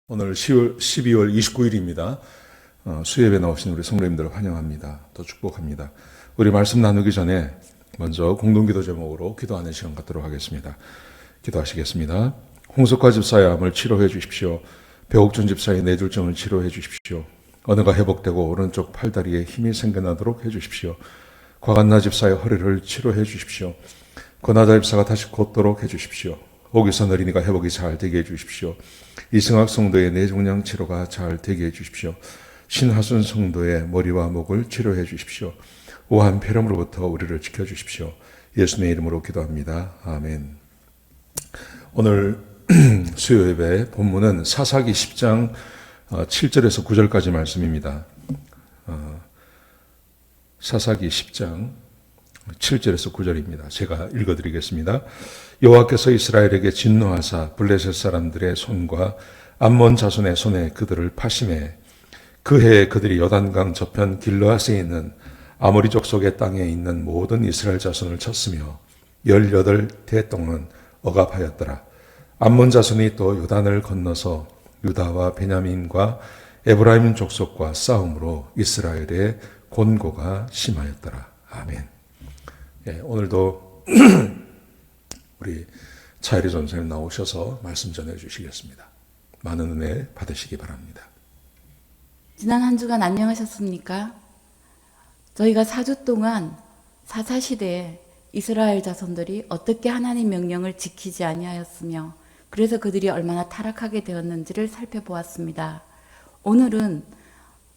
오늘 12월 29일입니다. 수요예배 나오신 우리 성도님들을 환영합니다. 또 축복합니다. 우리 말씀 나누기 전에 먼저 공동기도 제목으로 기도하는 시간 갖도록 하겠습니다. 기도하시겠습니다. 홍석화 집사의 암을 치료해 주십시오. 배옥준 집사의 뇌졸중을 치료해 주십시오. 언어가 회복되고 오른쪽 팔다리에 힘이 생겨나도록 해 주십시오. 곽한나 집사의 허리를 치료해 주십시오. 권하자 집사가 다시 걷도록 해 주십시오. 오기선 어린이가 회복이 잘 되게 해 주십시오. 이승학 성도의 뇌종양 치료가 잘 되게 해 주십시오. 신하순 성도의 머리와 목을 치료해 주십시오. 우한 폐렴으로부터 우리를 지켜주십시오. 예수님의 이름으로 기도합니다. 아멘. 오늘 수요예배 본문은 사사기 10장 7절에서 9절까지 말씀입니다. 사사기 10장 7절에서 9절입니다. 제가 읽어드리겠습니다. 여호와께서 이스라엘에게 진노하사 블레셋 사람들의 손과 암몬 자손의 손에 그들을 파심해 그 해에 그들이 요단강 저편 길르앗에 있는 아모리 족속의 땅에 있는 모든 이스라엘 자손을 쳤으며 18대 동은 억압하였더라. 암몬 자손이 또 요단을 건너서 유다와 베냐민과 에브라임 족속과 싸움으로 이스라엘의 곤고가 심하였더라. 아멘. 예, 오늘도 우리 차이리 전사님 나오셔서 말씀 전해 주시겠습니다. 많은 은혜 받으시기 바랍니다. 지난 한 주간 안녕하셨습니까? 저희가 4주 동안 사사시대에 이스라엘 자손들이 어떻게 하나님 명령을 지키지 아니하였으며 그래서 그들이 얼마나 타락하게 되었는지를 살펴보았습니다. 오늘은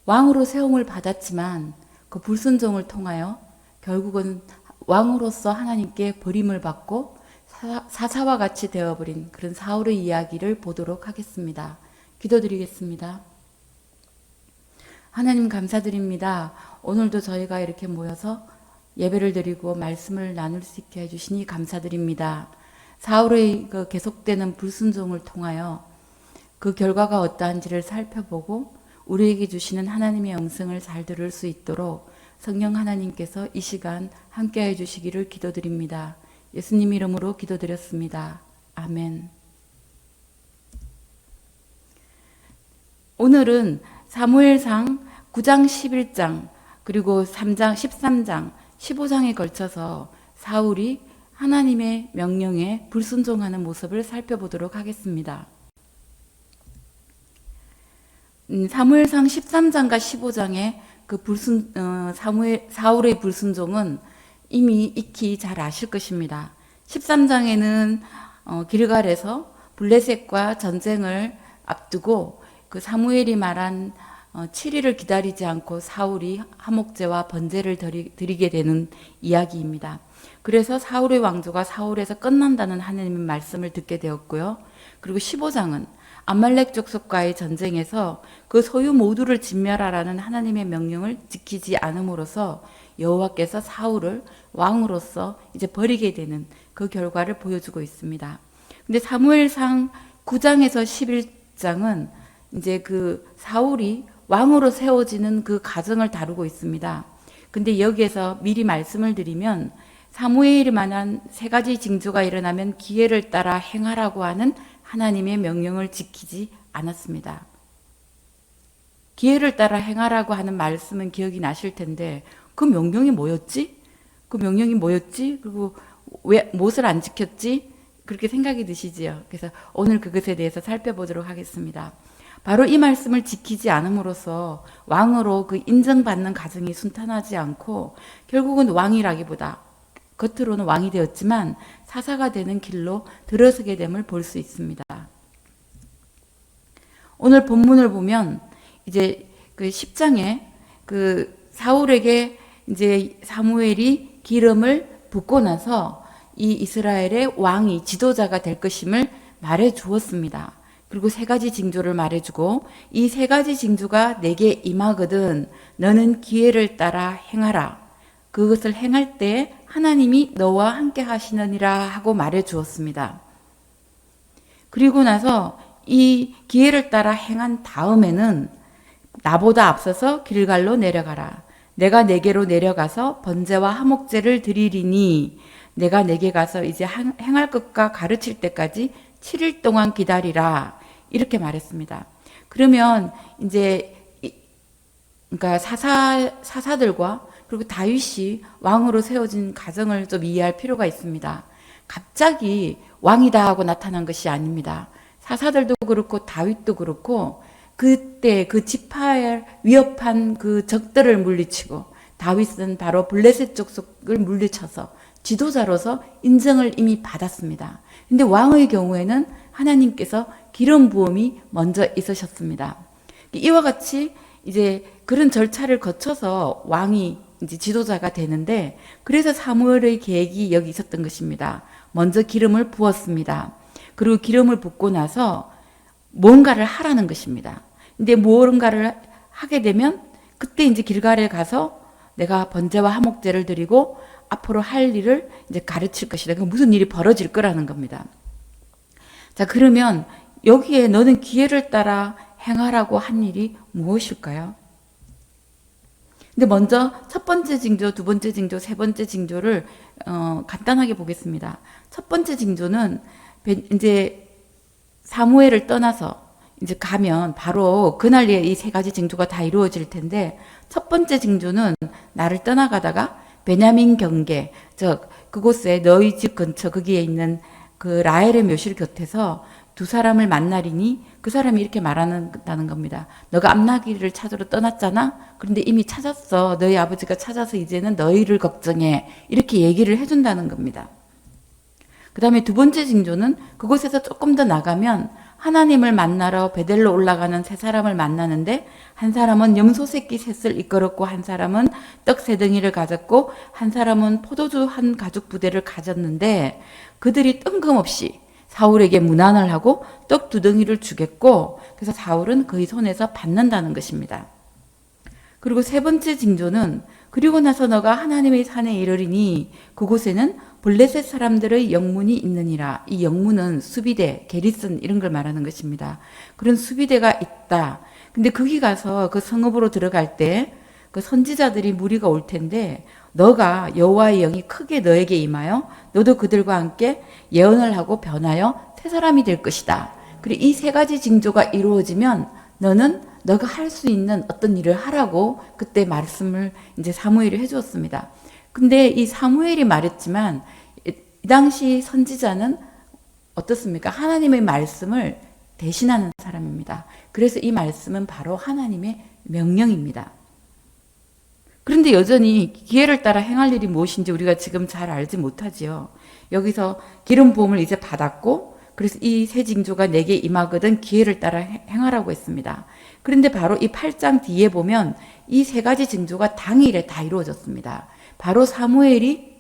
왕으로 세움을 받았지만 그 불순종을 통하여 결국은 왕으로서 하나님께 버림을 받고 사사와 같이 되어버린 그런 사울의 이야기를 보도록 하겠습니다. 기도드리겠습니다. 하나님 감사드립니다. 오늘도 저희가 이렇게 모여서 예배를 드리고 말씀을 나눌 수 있게 해주시니 감사드립니다. 사울의 그 계속되는 불순종을 통하여 그 결과가 어떠한지를 살펴보고 우리에게 주시는 하나님의 음성을 잘 들을 수 있도록 성령 하나님께서 이 시간 함께해 주시기를 기도드립니다. 예수님 이름으로 기도드렸습니다. 아멘. 오늘은 사무엘상 9장 11장 그리고 3장 13장 15장에 걸쳐서 사울이 하나님의 명령에 불순종하는 모습을 살펴보도록 하겠습니다. 사무엘상 13장과 15장에 그 사울의 불순종은 이미 익히 잘 아실 것입니다. 13장에는 길갈에서 블레셋과 전쟁을 앞두고 그 사무엘이 말한 7일을 기다리지 않고 사울이 화목제와 번제를 드리게 되는 이야기입니다. 그래서 사울의 왕조가 사울에서 끝난다는 하나님의 말씀을 듣게 되었고요. 그리고 15장은 아말렉 족속과의 전쟁에서 그 소유 모두를 진멸하라는 하나님의 명령을 지키지 않음으로써 여호와께서 사울을 왕으로서 이제 버리게 되는 그 결과를 보여주고 있습니다. 근데 사무엘상 9장에서 11장은 이제 그 사울이 왕으로 세워지는 그 과정을 다루고 있습니다. 근데 여기에서 미리 말씀을 드리면 사무엘이 만한 세 가지 징조가 일어나면 기회를 따라 행하라고 하는 하나님의 명령을 지키지 않았습니다. 기회를 따라 행하라고 하는 말씀은 기억이 나실 텐데 그 명령이 뭐였지? 그리고 왜 무엇을 안 지켰지? 그렇게 생각이 드시지요. 그래서 오늘 그것에 대해서 살펴보도록 하겠습니다. 바로 이 말씀을 지키지 않음으로써 왕으로 그 인정받는 과정이 순탄하지 않고 결국은 왕이라기보다 겉으로는 왕이 되었지만 사사가 되는 길로 들어서게 됨을 볼 수 있습니다. 오늘 본문을 보면 이제 그 10장에 그 사울에게 이제 사무엘이 기름을 붓고 나서 이 이스라엘의 왕이 지도자가 될 것임을 말해 주었습니다. 그리고 세 가지 징조를 말해주고 이 세 가지 징조가 내게 임하거든 너는 기회를 따라 행하라. 그것을 행할 때 하나님이 너와 함께 하시느니라 하고 말해 주었습니다. 그리고 나서 이 기회를 따라 행한 다음에는 나보다 앞서서 길갈로 내려가라. 내가 내게로 내려가서 번제와 화목제를 드리리니 내가 내게 가서 이제 행할 것과 가르칠 때까지 7일 동안 기다리라. 이렇게 말했습니다. 그러면 이제 그러니까 사사들과 그리고 다윗이 왕으로 세워진 가정을 좀 이해할 필요가 있습니다. 갑자기 왕이다 하고 나타난 것이 아닙니다. 사사들도 그렇고 다윗도 그렇고 그때 그 지파에 위협한 그 적들을 물리치고 다윗은 바로 블레셋 족속을 물리쳐서 지도자로서 인정을 이미 받았습니다. 근데 왕의 경우에는 하나님께서 기름 부음이 먼저 있으셨습니다. 이와 같이 이제 그런 절차를 거쳐서 왕이 이제 지도자가 되는데 그래서 사무엘의 계획이 여기 있었던 것입니다. 먼저 기름을 부었습니다. 그리고 기름을 붓고 나서 뭔가를 하라는 것입니다. 근데 무언가를 하게 되면 그때 이제 길갈에 가서 내가 번제와 화목제를 드리고 앞으로 할 일을 이제 가르칠 것이다. 무슨 일이 벌어질 거라는 겁니다. 자, 그러면 여기에 너는 기회를 따라 행하라고 한 일이 무엇일까요? 근데 먼저 첫 번째 징조, 두 번째 징조, 세 번째 징조를 간단하게 보겠습니다. 첫 번째 징조는 이제 사무엘을 떠나서 이제 가면 바로 그날에 이 세 가지 징조가 다 이루어질 텐데 첫 번째 징조는 나를 떠나가다가 베냐민 경계, 즉 그곳에 너희 집 근처 거기에 있는 그 라헬의 묘실 곁에서 두 사람을 만나리니 그 사람이 이렇게 말한다는 겁니다. 너가 암나기를 찾으러 떠났잖아. 그런데 이미 찾았어. 너희 아버지가 찾아서 이제는 너희를 걱정해. 이렇게 얘기를 해준다는 겁니다. 그 다음에 두 번째 징조는 그곳에서 조금 더 나가면 하나님을 만나러 베델로 올라가는 세 사람을 만나는데 한 사람은 염소 새끼 셋을 이끌었고 한 사람은 떡 세 덩이를 가졌고 한 사람은 포도주 한 가죽 부대를 가졌는데 그들이 뜬금없이 사울에게 문안을 하고 떡 두 덩이를 주겠고 그래서 사울은 그의 손에서 받는다는 것입니다. 그리고 세 번째 징조는 그리고 나서 너가 하나님의 산에 이르리니 그곳에는 블레셋 사람들의 영문이 있느니라. 이 영문은 수비대, 게리슨 이런 걸 말하는 것입니다. 그런 수비대가 있다. 근데 거기 가서 그 성읍으로 들어갈 때 그 선지자들이 무리가 올 텐데 너가 여호와의 영이 크게 너에게 임하여 너도 그들과 함께 예언을 하고 변하여 새 사람이 될 것이다. 그리고 이 세 가지 징조가 이루어지면 너는 너가 할 수 있는 어떤 일을 하라고 그때 말씀을 이제 사무엘이 해주었습니다. 근데 이 사무엘이 말했지만 이 당시 선지자는 어떻습니까? 하나님의 말씀을 대신하는 사람입니다. 그래서 이 말씀은 바로 하나님의 명령입니다. 그런데 여전히 기회를 따라 행할 일이 무엇인지 우리가 지금 잘 알지 못하지요. 여기서 기름 부음을 이제 받았고 그래서 이 세 징조가 내게 임하거든 기회를 따라 행하라고 했습니다. 그런데 바로 이 8장 뒤에 보면 이 세 가지 징조가 당일에 다 이루어졌습니다. 바로 사울이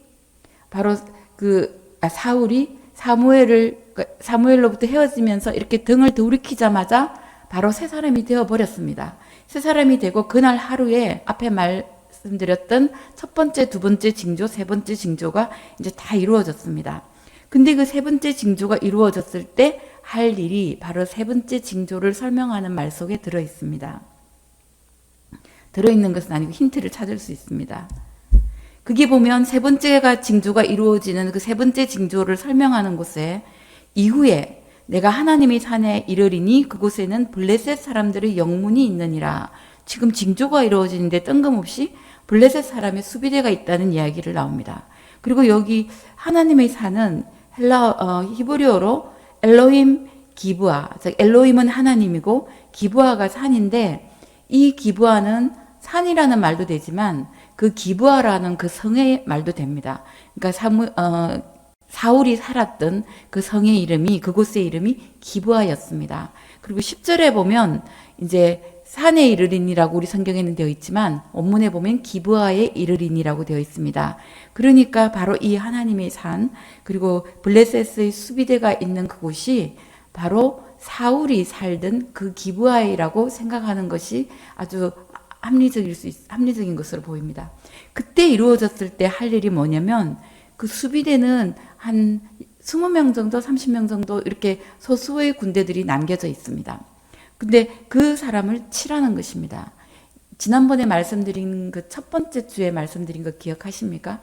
사무엘로부터 헤어지면서 이렇게 등을 돌이키자마자 바로 새 사람이 되어 버렸습니다. 새 사람이 되고 그날 하루에 앞에 말씀드렸던 첫 번째, 두 번째 징조, 세 번째 징조가 이제 다 이루어졌습니다. 근데 그 세 번째 징조가 이루어졌을 때 할 일이 바로 세 번째 징조를 설명하는 말 속에 들어 있습니다. 들어있는 것은 아니고 힌트를 찾을 수 있습니다. 그게 보면 세 번째가 징조가 이루어지는 그 세 번째 징조를 설명하는 곳에 이후에 내가 하나님의 산에 이르리니 그곳에는 블레셋 사람들의 영문이 있느니라. 지금 징조가 이루어지는데 뜬금없이 블레셋 사람의 수비대가 있다는 이야기를 나옵니다. 그리고 여기 하나님의 산은 히브리어로 엘로힘 기브아, 즉 엘로힘은 하나님이고 기브아가 산인데 이 기브아는 산이라는 말도 되지만 그 기브아라는 그 성의 말도 됩니다. 그러니까 사울이 살았던 그 성의 이름이 그곳의 이름이 기브아였습니다. 그리고 10절에 보면 이제 산에 이르리니라고 우리 성경에는 되어 있지만 원문에 보면 기브아에 이르리니라고 되어 있습니다. 그러니까 바로 이 하나님의 산 그리고 블레셋의 수비대가 있는 그곳이 바로 사울이 살던 그 기브아이라고 생각하는 것이 아주 합리적인 것으로 보입니다. 그때 이루어졌을 때 할 일이 뭐냐면 그 수비대는 한 20명 정도, 30명 정도 이렇게 소수의 군대들이 남겨져 있습니다. 근데 그 사람을 치라는 것입니다. 지난번에 말씀드린 그 첫 번째 주에 말씀드린 거 기억하십니까?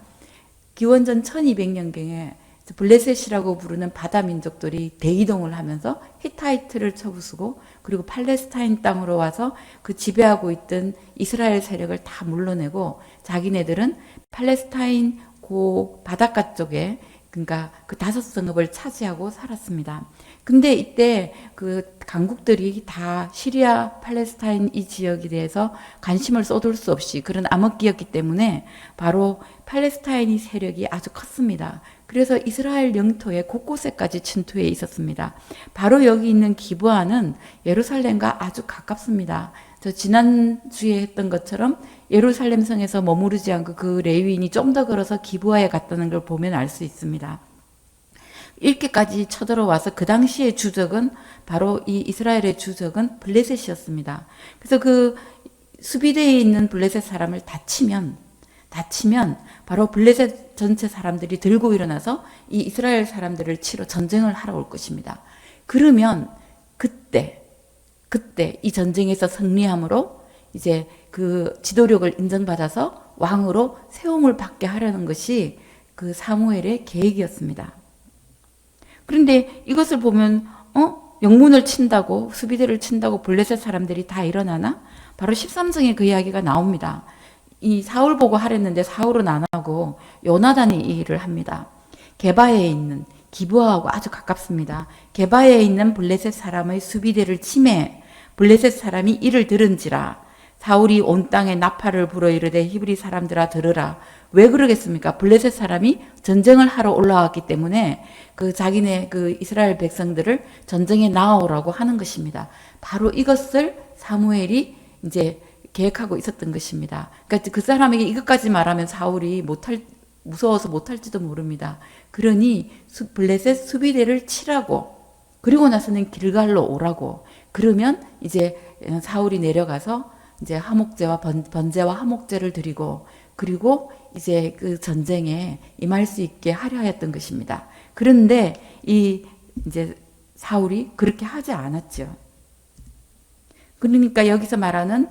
기원전 1200년경에 블레셋이라고 부르는 바다 민족들이 대이동을 하면서 히타이트를 쳐부수고 그리고 팔레스타인 땅으로 와서 그 지배하고 있던 이스라엘 세력을 다 물러내고 자기네들은 팔레스타인 그 바닷가 쪽에 그러니까 그 5성읍을 차지하고 살았습니다. 근데 이때 그 강국들이 다 시리아, 팔레스타인 이 지역에 대해서 관심을 쏟을 수 없이 그런 암흑기였기 때문에 바로 팔레스타인이 세력이 아주 컸습니다. 그래서 이스라엘 영토의 곳곳에까지 침투해 있었습니다. 바로 여기 있는 기브아는 예루살렘과 아주 가깝습니다. 저 지난주에 했던 것처럼 예루살렘 성에서 머무르지 않고 그 레위인이 좀 더 걸어서 기브아에 갔다는 걸 보면 알 수 있습니다. 이렇게까지 쳐들어와서 그 당시의 주적은 바로 이 이스라엘의 주적은 블레셋이었습니다. 그래서 그 수비대에 있는 블레셋 사람을 다치면 바로 블레셋 전체 사람들이 들고 일어나서 이 이스라엘 사람들을 치러 전쟁을 하러 올 것입니다. 그러면 그때 이 전쟁에서 승리함으로 이제 그 지도력을 인정받아서 왕으로 세움을 받게 하려는 것이 그 사무엘의 계획이었습니다. 그런데 이것을 보면 영문을 친다고 수비대를 친다고 블레셋 사람들이 다 일어나나? 바로 13장에 그 이야기가 나옵니다. 이 사울 보고 하랬는데 사울은 안 하고 요나단이 이 일을 합니다. 게바에 있는 기브아하고 아주 가깝습니다. 게바에 있는 블레셋 사람의 수비대를 침해 블레셋 사람이 이를 들은지라 사울이 온 땅에 나팔을 불어 이르되 히브리 사람들아 들으라. 왜 그러겠습니까? 블레셋 사람이 전쟁을 하러 올라왔기 때문에 그 자기네 그 이스라엘 백성들을 전쟁에 나오라고 하는 것입니다. 바로 이것을 사무엘이 이제 계획하고 있었던 것입니다. 그러니까 그 사람에게 이것까지 말하면 사울이 무서워서 못할지도 모릅니다. 그러니 블레셋 수비대를 치라고 그리고 나서는 길갈로 오라고 그러면 이제 사울이 내려가서 이제 화목제와 번제와 화목제를 드리고 그리고 이제 그 전쟁에 임할 수 있게 하려 했던 것입니다. 그런데 이제 사울이 그렇게 하지 않았죠. 그러니까 여기서 말하는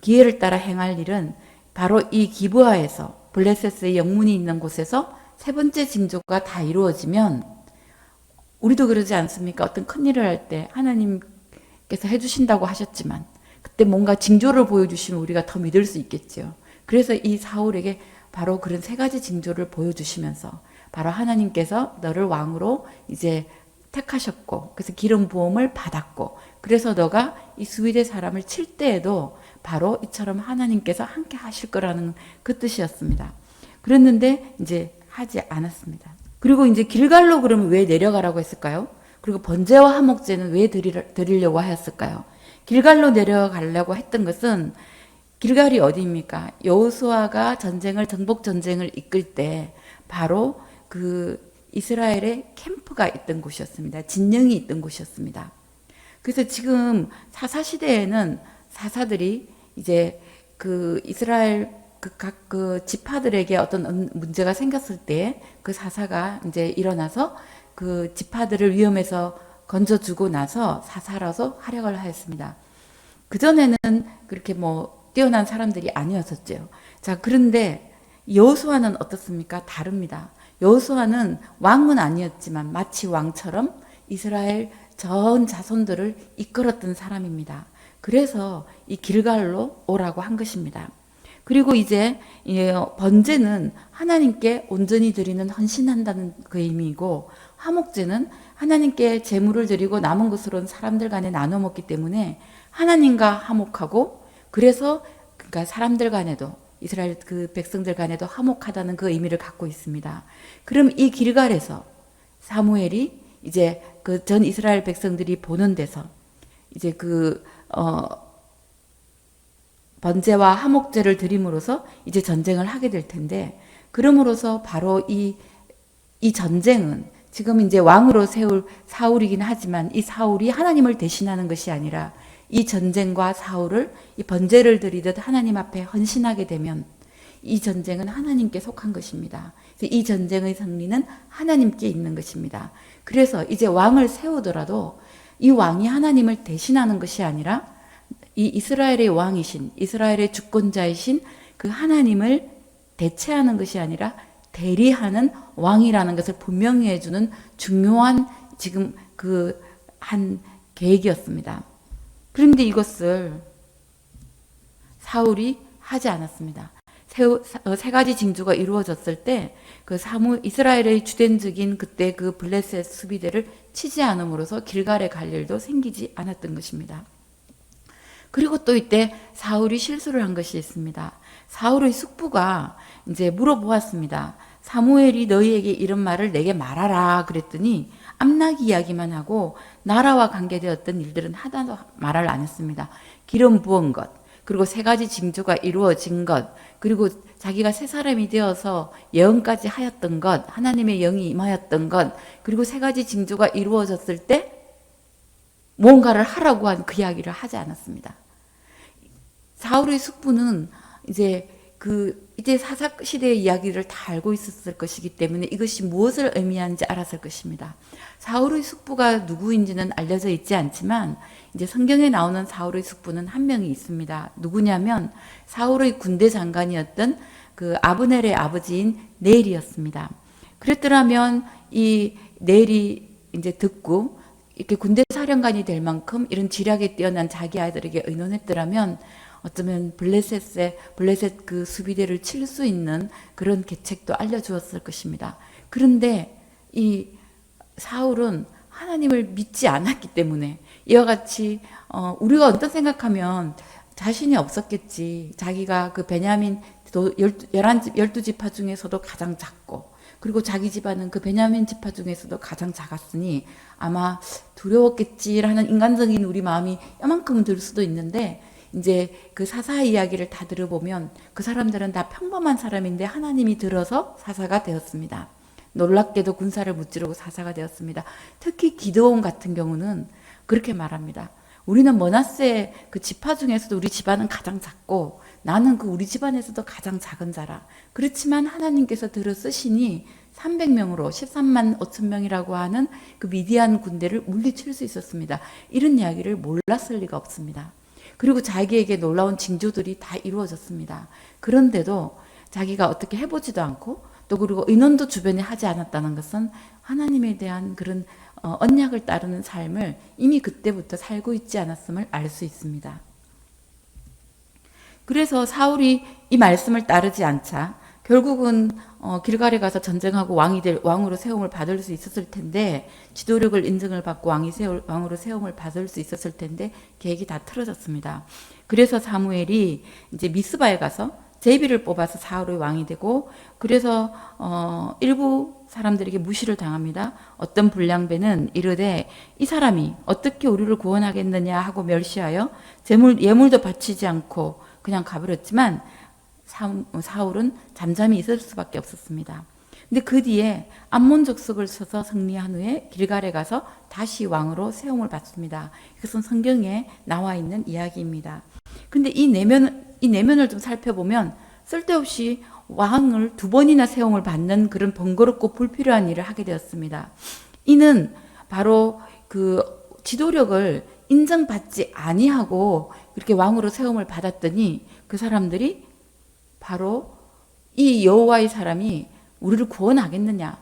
기회를 따라 행할 일은 바로 이 기브아에서 블레셋의 영문이 있는 곳에서 세 번째 징조가 다 이루어지면 우리도 그러지 않습니까? 어떤 큰일을 할 때 하나님께서 해주신다고 하셨지만 그때 뭔가 징조를 보여주시면 우리가 더 믿을 수 있겠죠. 그래서 이 사울에게 바로 그런 세 가지 징조를 보여주시면서 바로 하나님께서 너를 왕으로 이제 택하셨고 그래서 기름 부음을 받았고 그래서 너가 이 수비대 사람을 칠 때에도 바로 이처럼 하나님께서 함께 하실 거라는 그 뜻이었습니다. 그랬는데 이제 하지 않았습니다. 그리고 이제 길갈로 그러면 왜 내려가라고 했을까요? 그리고 번제와 화목제는 왜 드리려고 하였을까요? 길갈로 내려가려고 했던 것은 길갈이 어디입니까? 여호수아가 정복 전쟁을 이끌 때 바로 그 이스라엘의 캠프가 있던 곳이었습니다. 진영이 있던 곳이었습니다. 그래서 지금 사사 시대에는 사사들이 이제 그 이스라엘 각 지파들에게 어떤 문제가 생겼을 때 그 사사가 이제 일어나서 그 지파들을 위험에서 건져주고 나서 사사라서 활약을 하였습니다. 그전에는 그렇게 뛰어난 사람들이 아니었었죠. 자, 그런데 여호수아는 어떻습니까? 다릅니다. 여호수아는 왕은 아니었지만 마치 왕처럼 이스라엘 전 자손들을 이끌었던 사람입니다. 그래서 이 길갈로 오라고 한 것입니다. 그리고 이제 번제는 하나님께 온전히 드리는 헌신한다는 그 의미이고 화목제는 하나님께 제물을 드리고 남은 것으로는 사람들 간에 나눠 먹기 때문에 하나님과 화목하고 그래서 그러니까 사람들 간에도 이스라엘 그 백성들 간에도 화목하다는 그 의미를 갖고 있습니다. 그럼 이 길갈에서 사무엘이 이제 그 전 이스라엘 백성들이 보는 데서 이제 번제와 화목제를 드림으로써 이제 전쟁을 하게 될 텐데 그럼으로써 바로 이 전쟁은 지금 이제 왕으로 세울 사울이긴 하지만 이 사울이 하나님을 대신하는 것이 아니라 이 전쟁과 사울을 이 번제를 드리듯 하나님 앞에 헌신하게 되면 이 전쟁은 하나님께 속한 것입니다. 그래서 이 전쟁의 승리는 하나님께 있는 것입니다. 그래서 이제 왕을 세우더라도 이 왕이 하나님을 대신하는 것이 아니라 이 이스라엘의 왕이신 이스라엘의 주권자이신 그 하나님을 대체하는 것이 아니라 대리하는 왕이라는 것을 분명히 해주는 중요한 지금 한 계획이었습니다. 그런데 이것을 사울이 하지 않았습니다. 세 가지 징조가 이루어졌을 때 이스라엘의 주된적인 그때 그 블레셋 수비대를 치지 않음으로써 길갈에 갈 일도 생기지 않았던 것입니다. 그리고 또 이때 사울이 실수를 한 것이 있습니다. 사울의 숙부가 이제 물어보았습니다. 사무엘이 너희에게 이런 말을 내게 말하라 그랬더니 암낙 이야기만 하고 나라와 관계되었던 일들은 하나도 말을 안 했습니다. 기름 부은 것, 그리고 세 가지 징조가 이루어진 것, 그리고 자기가 새 사람이 되어서 예언까지 하였던 것, 하나님의 영이 임하였던 것, 그리고 세 가지 징조가 이루어졌을 때 뭔가를 하라고 한 그 이야기를 하지 않았습니다. 사울의 숙부는 이제 사사 시대의 이야기를 다 알고 있었을 것이기 때문에 이것이 무엇을 의미하는지 알았을 것입니다. 사울의 숙부가 누구인지는 알려져 있지 않지만 이제 성경에 나오는 사울의 숙부는 한 명이 있습니다. 누구냐면 사울의 군대 장관이었던 그 아브넬의 아버지인 넬이었습니다. 그랬더라면 이 넬이 이제 듣고 이렇게 군대 사령관이 될 만큼 이런 지략에 뛰어난 자기 아이들에게 의논했더라면 어쩌면 블레셋 그 수비대를 칠 수 있는 그런 계책도 알려주었을 것입니다. 그런데 이 사울은 하나님을 믿지 않았기 때문에 이와 같이 우리가 어떤 생각하면 자신이 없었겠지. 자기가 그 베냐민 12지파 중에서도 가장 작고 그리고 자기 집안은 그 베냐민 지파 중에서도 가장 작았으니 아마 두려웠겠지라는 인간적인 우리 마음이 이만큼은 들 수도 있는데 이제 그 사사 이야기를 다 들어보면 그 사람들은 다 평범한 사람인데 하나님이 들어서 사사가 되었습니다. 놀랍게도 군사를 무찌르고 사사가 되었습니다. 특히 기드온 같은 경우는 그렇게 말합니다. 우리는 머나세 그 지파 중에서도 우리 집안은 가장 작고 나는 그 우리 집안에서도 가장 작은 자라. 그렇지만 하나님께서 들어 쓰시니 300명으로 13만 5천 명이라고 하는 그 미디안 군대를 물리칠 수 있었습니다. 이런 이야기를 몰랐을 리가 없습니다. 그리고 자기에게 놀라운 징조들이 다 이루어졌습니다. 그런데도 자기가 어떻게 해보지도 않고 또 그리고 의논도 주변에 하지 않았다는 것은 하나님에 대한 그런 언약을 따르는 삶을 이미 그때부터 살고 있지 않았음을 알 수 있습니다. 그래서 사울이 이 말씀을 따르지 않자 결국은 길갈에 가서 전쟁하고 왕으로 세움을 받을 수 있었을 텐데 지도력을 인정을 받고 왕으로 세움을 받을 수 있었을 텐데 계획이 다 틀어졌습니다. 그래서 사무엘이 이제 미스바에 가서 제비를 뽑아서 사울의 왕이 되고 그래서 일부 사람들에게 무시를 당합니다. 어떤 불량배는 이르되 이 사람이 어떻게 우리를 구원하겠느냐 하고 멸시하여 예물도 바치지 않고 그냥 가버렸지만 사울은 잠잠히 있을 수밖에 없었습니다. 근데 그 뒤에 암몬 족속을 쳐서 승리한 후에 길갈에 가서 다시 왕으로 세움을 받습니다. 이것은 성경에 나와 있는 이야기입니다. 근데 이 내면을 좀 살펴보면 쓸데없이 왕을 2번이나 세움을 받는 그런 번거롭고 불필요한 일을 하게 되었습니다. 이는 바로 그 지도력을 인정받지 아니하고 그렇게 왕으로 세움을 받았더니 그 사람들이 바로 이 여호와의 사람이 우리를 구원하겠느냐.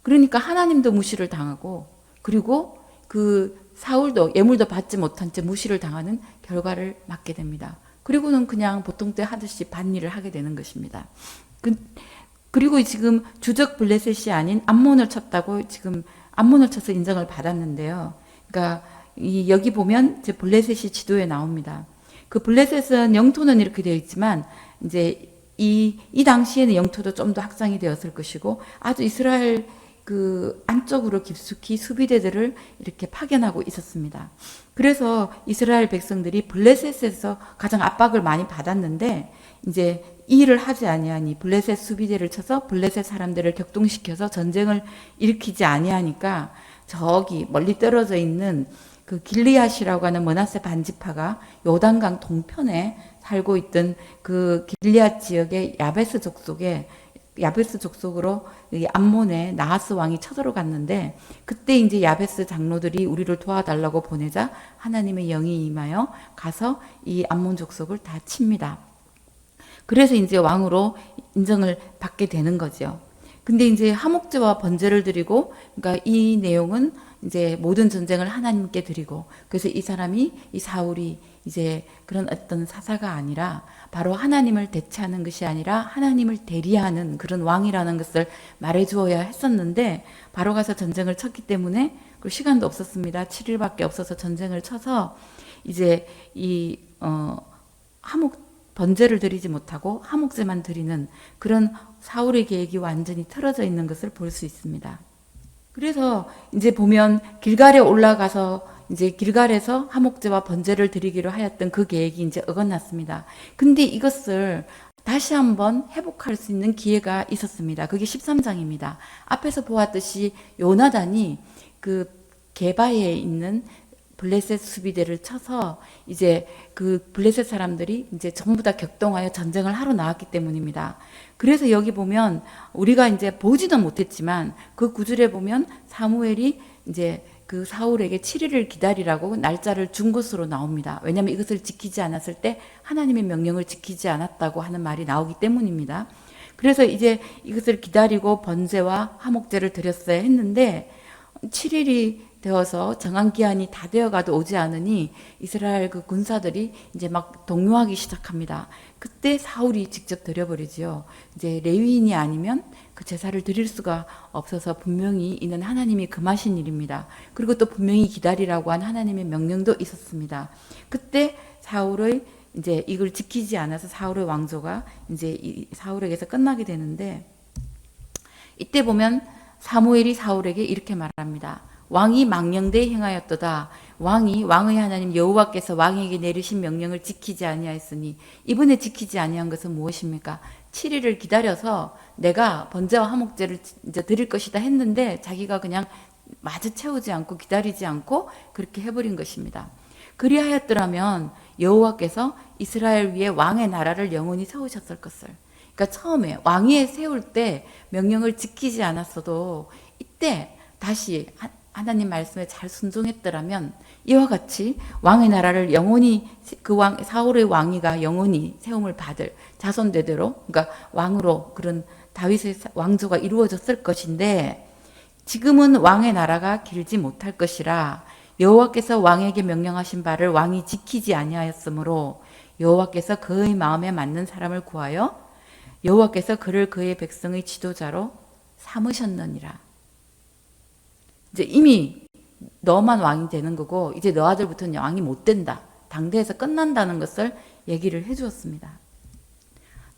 그러니까 하나님도 무시를 당하고 그리고 그 사울도 예물도 받지 못한 채 무시를 당하는 결과를 맞게 됩니다. 그리고는 그냥 보통 때 하듯이 밭일을 하게 되는 것입니다. 그리고 지금 주적 블레셋이 아닌 암몬을 쳤다고 지금 암몬을 쳐서 인정을 받았는데요. 그러니까 여기 보면 이제 블레셋이 지도에 나옵니다. 그 블레셋은 영토는 이렇게 되어 있지만 이제 이 당시에는 영토도 좀 더 확장이 되었을 것이고 아주 이스라엘 그 안쪽으로 깊숙이 수비대들을 이렇게 파견하고 있었습니다. 그래서 이스라엘 백성들이 블레셋에서 가장 압박을 많이 받았는데 이제 이 일을 하지 아니하니 블레셋 수비대를 쳐서 블레셋 사람들을 격동시켜서 전쟁을 일으키지 아니하니까 저기 멀리 떨어져 있는 그 길리앗이라고 하는 머나세 반지파가 요단강 동편에 살고 있던 그 길리앗 지역의 야베스 족속으로 이 암몬의 나하스 왕이 쳐들어갔는데 그때 이제 야베스 장로들이 우리를 도와달라고 보내자 하나님의 영이 임하여 가서 이 암몬 족속을 다 칩니다. 그래서 이제 왕으로 인정을 받게 되는 거죠. 근데 이제 화목제와 번제를 드리고, 그러니까 이 내용은 이제 모든 전쟁을 하나님께 드리고, 그래서 이 사람이, 이 사울이 이제 그런 어떤 사사가 아니라 바로 하나님을 대체하는 것이 아니라 하나님을 대리하는 그런 왕이라는 것을 말해 주어야 했었는데, 바로 가서 전쟁을 쳤기 때문에 그 시간도 없었습니다. 7일밖에 없어서 전쟁을 쳐서 이제 이 화목 번제를 드리지 못하고 화목제만 드리는 그런 사울의 계획이 완전히 틀어져 있는 것을 볼 수 있습니다. 그래서 이제 보면 길갈에 올라가서 이제 길갈에서 화목제와 번제를 드리기로 하였던 그 계획이 이제 어긋났습니다. 근데 이것을 다시 한번 회복할 수 있는 기회가 있었습니다. 그게 13장입니다. 앞에서 보았듯이 요나단이 그 게바에 있는 블레셋 수비대를 쳐서 이제 그 블레셋 사람들이 이제 전부 다 격동하여 전쟁을 하러 나왔기 때문입니다. 그래서 여기 보면 우리가 이제 보지도 못했지만 그 구절에 보면 사무엘이 이제 그 사울에게 7일을 기다리라고 날짜를 준 것으로 나옵니다. 왜냐하면 이것을 지키지 않았을 때 하나님의 명령을 지키지 않았다고 하는 말이 나오기 때문입니다. 그래서 이제 이것을 기다리고 번제와 화목제를 드렸어야 했는데 7일이 되어서 정한 기한이 다 되어가도 오지 않으니 이스라엘 그 군사들이 이제 막 동요하기 시작합니다. 그때 사울이 직접 드려버리지요. 이제 레위인이 아니면 그 제사를 드릴 수가 없어서 분명히 이는 하나님이 금하신 일입니다. 그리고 또 분명히 기다리라고 한 하나님의 명령도 있었습니다. 그때 사울의 이제 이걸 지키지 않아서 사울의 왕조가 이제 이 사울에게서 끝나게 되는데, 이때 보면 사무엘이 사울에게 이렇게 말합니다. 왕이 망령되이 행하였도다. 왕의 하나님 여호와께서 왕에게 내리신 명령을 지키지 아니하였으니, 이번에 지키지 아니한 것은 무엇입니까? 7일을 기다려서 내가 번제와 화목제를 이제 드릴 것이다 했는데 자기가 그냥 마주 채우지 않고 기다리지 않고 그렇게 해버린 것입니다. 그리하였더라면 여호와께서 이스라엘 위에 왕의 나라를 영원히 세우셨을 것을. 그러니까 처음에 왕위에 세울 때 명령을 지키지 않았어도 이때 다시 하나님 말씀에 잘 순종했더라면 이와 같이 왕의 나라를 영원히 그 사울의 왕위가 영원히 세움을 받을 자손대대로, 그러니까 왕으로 그런 다윗의 왕조가 이루어졌을 것인데, 지금은 왕의 나라가 길지 못할 것이라 여호와께서 왕에게 명령하신 바를 왕이 지키지 아니하였으므로 여호와께서 그의 마음에 맞는 사람을 구하여 여호와께서 그를 그의 백성의 지도자로 삼으셨느니라. 이제 이미 너만 왕이 되는 거고 이제 너 아들부터는 왕이 못 된다. 당대에서 끝난다는 것을 얘기를 해주었습니다.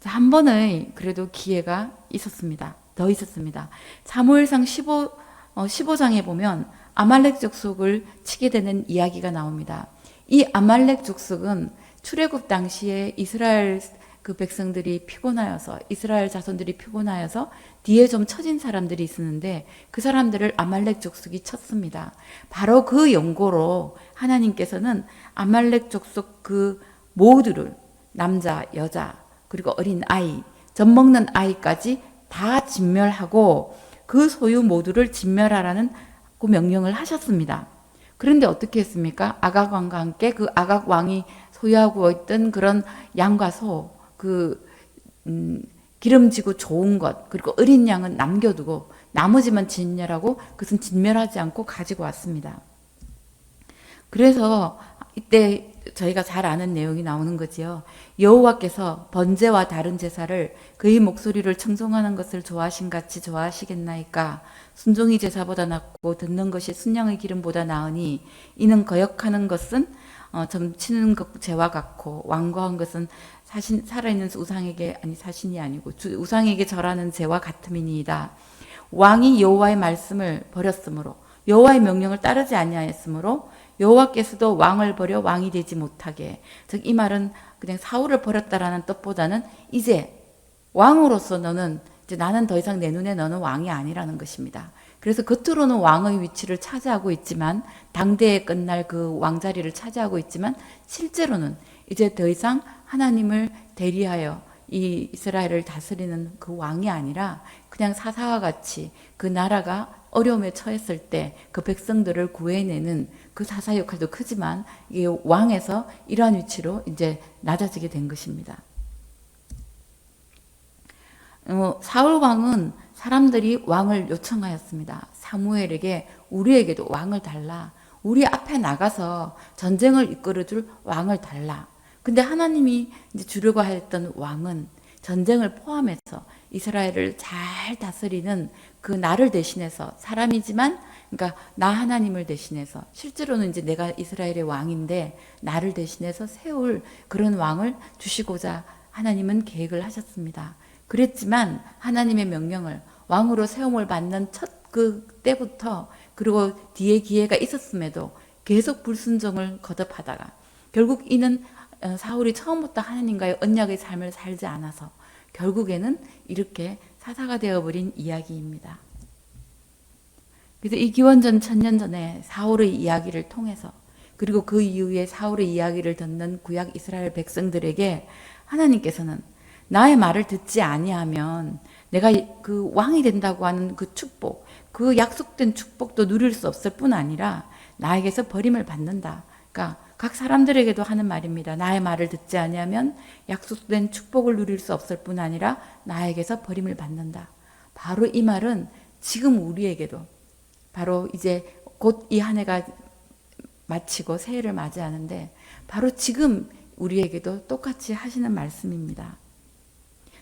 자, 한 번의 그래도 기회가 있었습니다. 더 있었습니다. 사무엘상 15장에 보면 아말렉 족속을 치게 되는 이야기가 나옵니다. 이 아말렉 족속은 출애굽 당시에 이스라엘 그 백성들이 피곤하여서, 이스라엘 자손들이 피곤하여서 뒤에 좀 처진 사람들이 있었는데 그 사람들을 아말렉 족속이 쳤습니다. 바로 그 연고로 하나님께서는 아말렉 족속 그 모두를, 남자, 여자, 그리고 어린 아이, 젖먹는 아이까지 다 진멸하고 그 소유 모두를 진멸하라는 그 명령을 하셨습니다. 그런데 어떻게 했습니까? 아각 왕과 함께 그 아각 왕이 소유하고 있던 그런 양과 소, 기름지고 좋은 것, 그리고 어린 양은 남겨두고 나머지만 진멸하고 그것은 진멸하지 않고 가지고 왔습니다. 그래서 이때 저희가 잘 아는 내용이 나오는 거지요. 여호와께서 번제와 다른 제사를 그의 목소리를 청송하는 것을 좋아하신 같이 좋아하시겠나이까? 순종이 제사보다 낫고 듣는 것이 순양의 기름보다 나으니 이는 거역하는 것은 점치는 죄와 같고 완고한 것은 살아있는 우상에게, 아니 사신이 아니고 우상에게 절하는 죄와 같음이니이다. 왕이 여호와의 말씀을 버렸으므로, 여호와의 명령을 따르지 아니하였으므로 여호와께서도 왕을 버려 왕이 되지 못하게. 즉 이 말은 그냥 사울을 버렸다라는 뜻보다는 이제 왕으로서 너는, 이제 나는 더 이상 내 눈에 너는 왕이 아니라는 것입니다. 그래서 겉으로는 왕의 위치를 차지하고 있지만, 당대에 끝날 그 왕자리를 차지하고 있지만 실제로는 이제 더 이상 하나님을 대리하여 이 이스라엘을 다스리는 그 왕이 아니라 그냥 사사와 같이 그 나라가 어려움에 처했을 때 그 백성들을 구해내는 그 사사 역할도 크지만 이게 왕에서 이러한 위치로 이제 낮아지게 된 것입니다. 사울 왕은 사람들이 왕을 요청하였습니다. 사무엘에게 우리에게도 왕을 달라. 우리 앞에 나가서 전쟁을 이끌어줄 왕을 달라. 근데 하나님이 이제 주려고 했던 왕은 전쟁을 포함해서 이스라엘을 잘 다스리는 그 나를 대신해서 사람이지만 그러니까 나 하나님을 대신해서 실제로는 이제 내가 이스라엘의 왕인데 나를 대신해서 세울 그런 왕을 주시고자 하나님은 계획을 하셨습니다. 그랬지만 하나님의 명령을 왕으로 세움을 받는 첫 그 때부터 그리고 뒤에 기회가 있었음에도 계속 불순종을 거듭하다가 결국 이는 사울이 처음부터 하나님과의 언약의 삶을 살지 않아서 결국에는 이렇게 사사가 되어버린 이야기입니다. 그래서 이 기원전 1000년 전에 사울의 이야기를 통해서 그리고 그 이후에 사울의 이야기를 듣는 구약 이스라엘 백성들에게 하나님께서는 나의 말을 듣지 아니하면 내가 그 왕이 된다고 하는 그 축복, 그 약속된 축복도 누릴 수 없을 뿐 아니라 나에게서 버림을 받는다. 그러니까 각 사람들에게도 하는 말입니다. 나의 말을 듣지 아니하면 약속된 축복을 누릴 수 없을 뿐 아니라 나에게서 버림을 받는다. 바로 이 말은 지금 우리에게도 바로 이제 곧 이 한 해가 마치고 새해를 맞이하는데 바로 지금 우리에게도 똑같이 하시는 말씀입니다.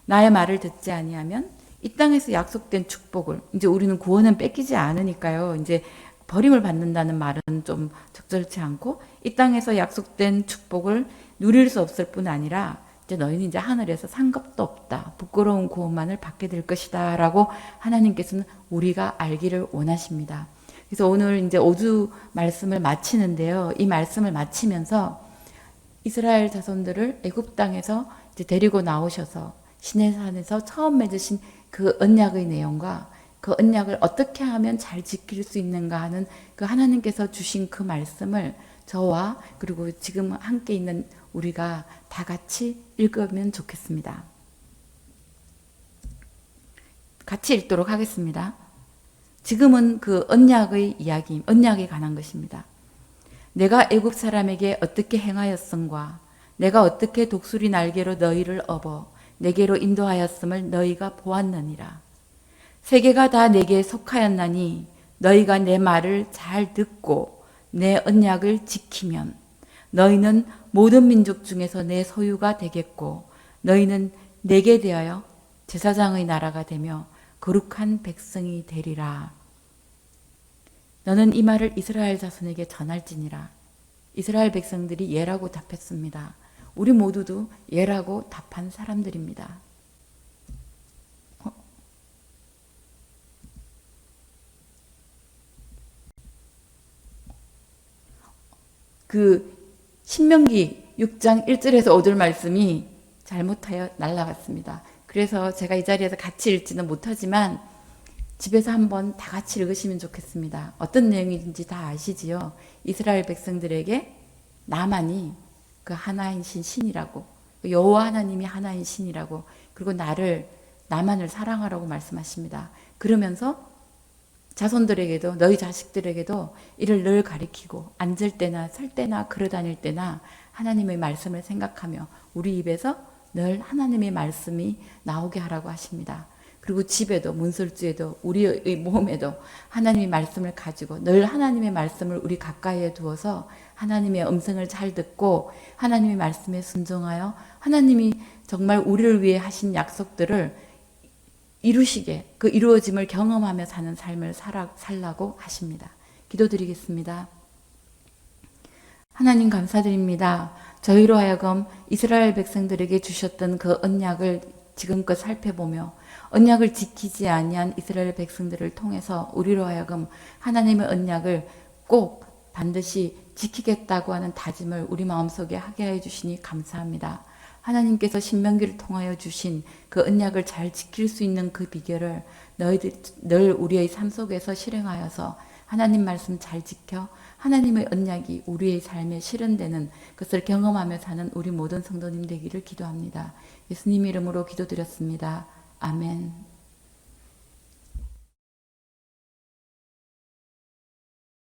나의 말을 듣지 아니하면 이 땅에서 약속된 축복을 이제 우리는 구원은 뺏기지 않으니까요. 이제 버림을 받는다는 말은 좀 적절치 않고 이 땅에서 약속된 축복을 누릴 수 없을 뿐 아니라 이제 너희는 이제 하늘에서 상급도 없다. 부끄러운 구원만을 받게 될 것이다라고 하나님께서는 우리가 알기를 원하십니다. 그래서 오늘 이제 5주 말씀을 마치는데요. 이 말씀을 마치면서 이스라엘 자손들을 애굽 땅에서 이제 데리고 나오셔서 시내산에서 처음 맺으신 그 언약의 내용과 그 언약을 어떻게 하면 잘 지킬 수 있는가 하는 그 하나님께서 주신 그 말씀을 저와 그리고 지금 함께 있는 우리가 다 같이 읽으면 좋겠습니다. 같이 읽도록 하겠습니다. 지금은 그 언약의 이야기, 언약에 관한 것입니다. 내가 애굽 사람에게 어떻게 행하였음과 내가 어떻게 독수리 날개로 너희를 업어 내게로 인도하였음을 너희가 보았느니라. 세계가 다 내게 속하였나니 너희가 내 말을 잘 듣고 내 언약을 지키면 너희는 모든 민족 중에서 내 소유가 되겠고 너희는 내게 대하여 제사장의 나라가 되며 거룩한 백성이 되리라. 너는 이 말을 이스라엘 자손에게 전할지니라. 이스라엘 백성들이 예라고 답했습니다. 우리 모두도 예라고 답한 사람들입니다. 그 신명기 6장 1절에서 5절 말씀이 잘못하여 날아갔습니다. 그래서 제가 이 자리에서 같이 읽지는 못하지만 집에서 한번 다 같이 읽으시면 좋겠습니다. 어떤 내용인지 다 아시지요? 이스라엘 백성들에게 나만이 그 하나이신 신이라고, 여호와 하나님이 하나인 신이라고, 그리고 나만을 사랑하라고 말씀하십니다. 그러면서 자손들에게도 너희 자식들에게도 이를 늘 가리키고 앉을 때나 설 때나 걸어다닐 때나 하나님의 말씀을 생각하며 우리 입에서 늘 하나님의 말씀이 나오게 하라고 하십니다. 그리고 집에도 문설주에도 우리의 몸에도 하나님의 말씀을 가지고 늘 하나님의 말씀을 우리 가까이에 두어서 하나님의 음성을 잘 듣고 하나님의 말씀에 순종하여 하나님이 정말 우리를 위해 하신 약속들을 이루시게 그 이루어짐을 경험하며 사는 삶을 살라고 하십니다. 기도드리겠습니다. 하나님 감사드립니다. 저희로 하여금 이스라엘 백성들에게 주셨던 그 언약을 지금껏 살펴보며 언약을 지키지 아니한 이스라엘 백성들을 통해서 우리로 하여금 하나님의 언약을 꼭 반드시 지키겠다고 하는 다짐을 우리 마음속에 하게 해주시니 감사합니다. 하나님께서 신명기를 통하여 주신 그 언약을 잘 지킬 수 있는 그 비결을 너희들 늘 우리의 삶 속에서 실행하여서 하나님 말씀 잘 지켜 하나님의 언약이 우리의 삶에 실현되는 것을 경험하며 사는 우리 모든 성도님 되기를 기도합니다. 예수님 이름으로 기도드렸습니다. 아멘.